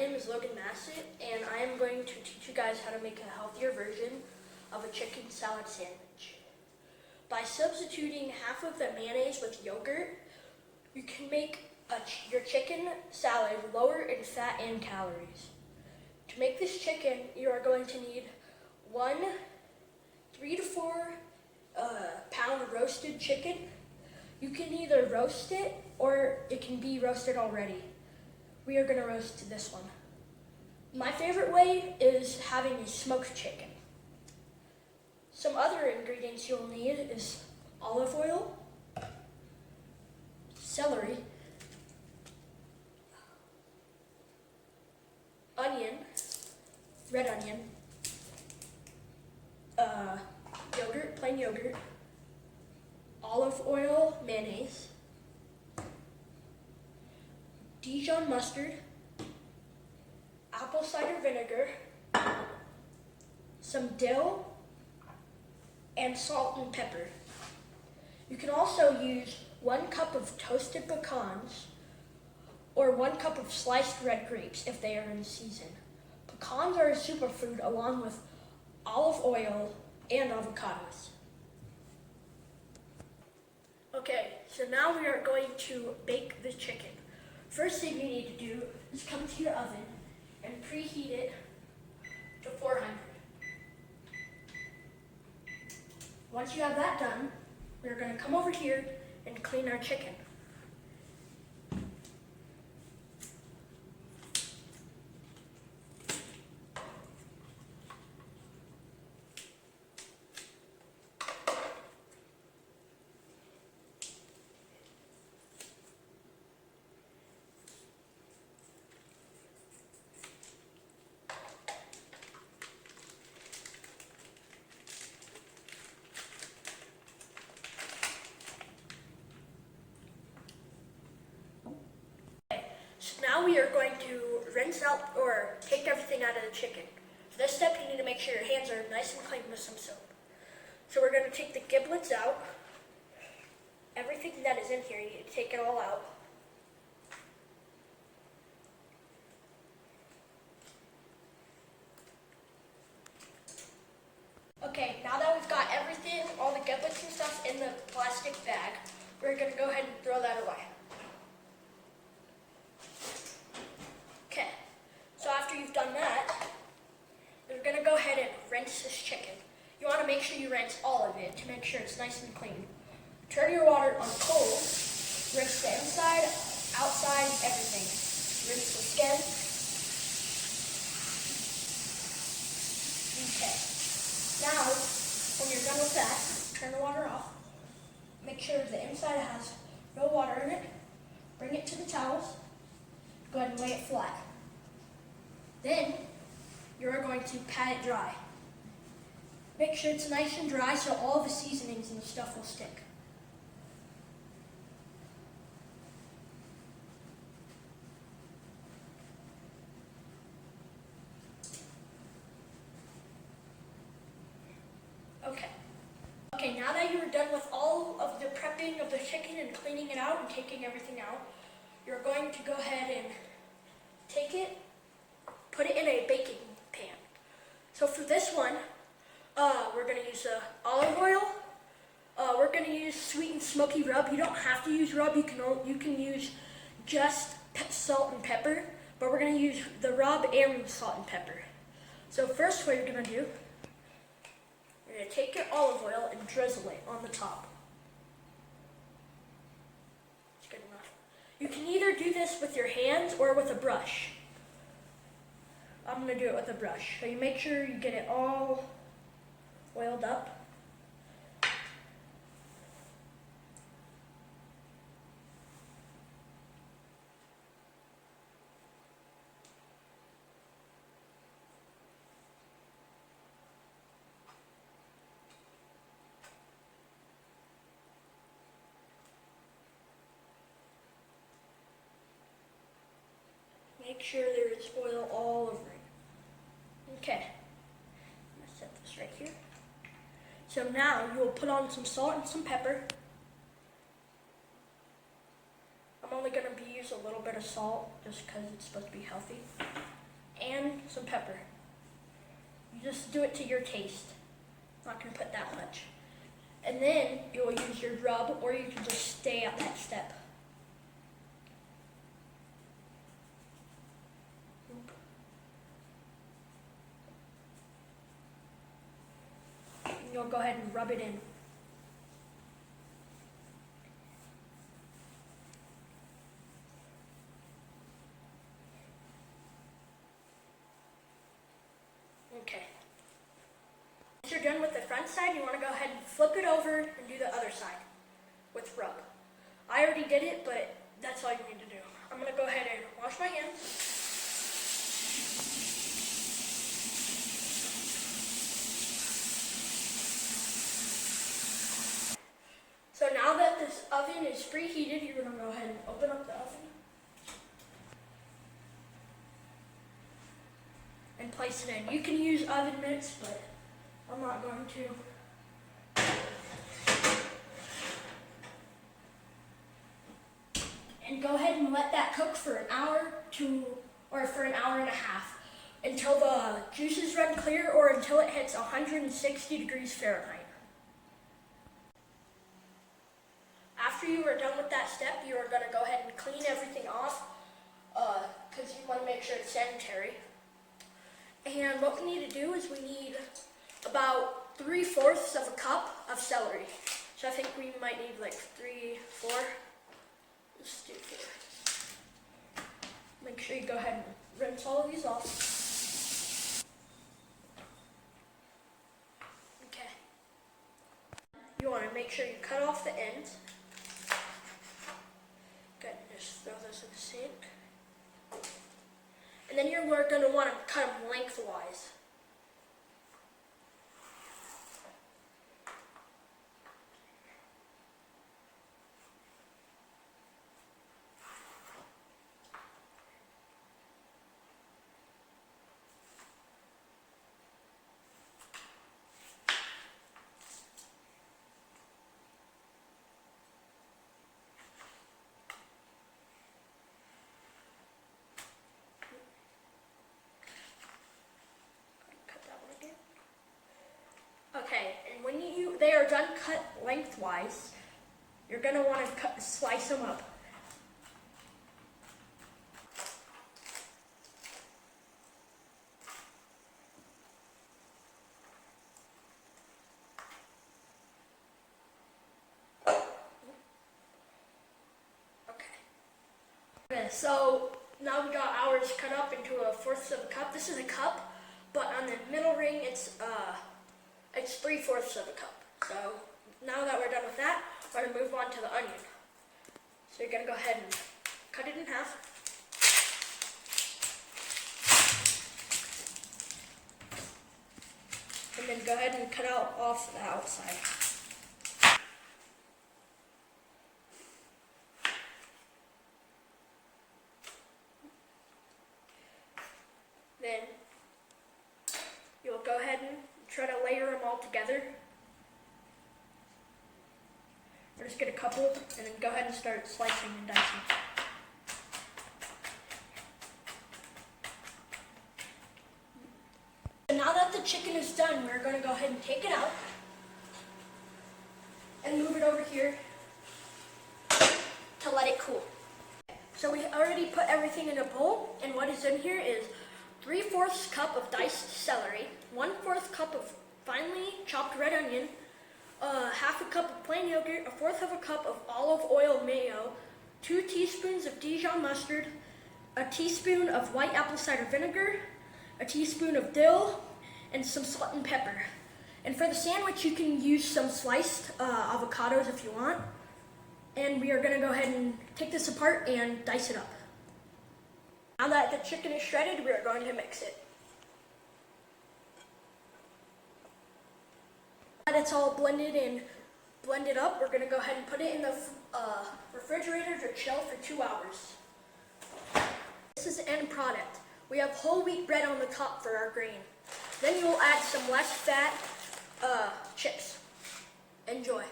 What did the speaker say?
name is Logan Massett, and I am going to teach you guys how to make a healthier version of a chicken salad sandwich. By substituting half of the mayonnaise with yogurt, you can make your chicken salad lower in fat and calories. To make this chicken, you are going to need 3 to 4 pound roasted chicken. You can either roast it or it can be roasted already. We are going to roast this one. My favorite way is having a smoked chicken. Some other ingredients you'll need is olive oil, celery, onion, red onion, yogurt, plain yogurt, olive oil, mayonnaise, Dijon mustard, apple cider vinegar, some dill, and salt and pepper. You can also use 1 cup of toasted pecans or 1 cup of sliced red grapes if they are in season. Pecans are a superfood along with olive oil and avocados. Okay, so now we are going to bake the chicken. First thing you need to do is come to your oven and preheat it to 400. Once you have that done, we're going to come over here and clean our chicken. Now we are going to rinse out or take everything out of the chicken. For this step, you need to make sure your hands are nice and clean with some soap. So we're going to take the giblets out. Everything that is in here, you need to take it all out. Okay, now that we've got everything, all the giblets and stuff in the plastic bag, we're going to go ahead and throw that away. You've done that, you're going to go ahead and rinse this chicken. You want to make sure you rinse all of it to make sure it's nice and clean. Turn your water on cold, rinse the inside, outside, everything. Rinse the skin. Okay. Now, when you're done with that, turn the water off. Make sure the inside has no water in it. Bring it to the towels. Go ahead and lay it flat. Then, you're going to pat it dry. Make sure it's nice and dry so all the seasonings and stuff will stick. Okay, now that you're done with all of the prepping of the chicken and cleaning it out and taking everything out, you're going to go ahead and take it, put it in a baking pan. So for this one, we're going to use olive oil. We're going to use sweet and smoky rub. You don't have to use rub. You can use just salt and pepper, but we're going to use the rub and the salt and pepper. So first, what you're going to do, you're going to take your olive oil and drizzle it on the top. It's good enough. You can either do this with your hands or with a brush. I'm going to do it with a brush. So you make sure you get it all oiled up. Make sure there is oil all over it. Okay, I'm going to set this right here. So now you will put on some salt and some pepper. I'm only going to use a little bit of salt just because it's supposed to be healthy. and some pepper. You just do it to your taste. I'm not going to put that much. And then you will use your rub, or you can just stay at that step. And you'll go ahead and rub it in. Okay. Once you're done with the front side, you want to go ahead and flip it over and do the other side with rub. I already did it, but that's all you need to do. I'm going to go ahead and wash my hands. So now that this oven is preheated, you're going to go ahead and open up the oven and place it in. You can use oven mitts, but I'm not going to. And go ahead and let that cook for an hour or for an hour and a half until the juices run clear or until it hits 160 degrees Fahrenheit. After you are done with that step, you are going to go ahead and clean everything off because you want to make sure it's sanitary. And what we need to do is we need about 3/4 of a cup of celery. So I think we might need like 3, 4. Let's do 4. Make sure you go ahead and rinse all of these off. Okay. You want to make sure you cut off the ends. Good, just throw this in the sink. And then you're going to want to cut them lengthwise. Okay, and when they are done cut lengthwise, you're going to want to slice them up. Okay, so now we got ours cut up into 1/4 of a cup. This is a cup, but on the middle ring it's 3/4 of a cup. So now that we're done with that, we're going to move on to the onion. So you're going to go ahead and cut it in half. And then go ahead and cut out off the outside. Then you'll go ahead and try to layer them all together. Or just get a couple and then go ahead and start slicing and dicing. So now that the chicken is done, we're going to go ahead and take it out and move it over here to let it cool. So we already put everything in a bowl, and what is in here is 3/4 cup of diced celery, 1/4 cup of finely chopped red onion, 1/2 cup of plain yogurt, 1/4 cup of olive oil mayo, 2 teaspoons of Dijon mustard, a teaspoon of white apple cider vinegar, a teaspoon of dill, and some salt and pepper. And for the sandwich, you can use some sliced avocados if you want. And we are going to go ahead and take this apart and dice it up. Now that the chicken is shredded, we are going to mix it. Now that it's all blended up, we're going to go ahead and put it in the refrigerator to chill for 2 hours. This is the end product. We have whole wheat bread on the top for our grain. Then you will add some less fat chips. Enjoy.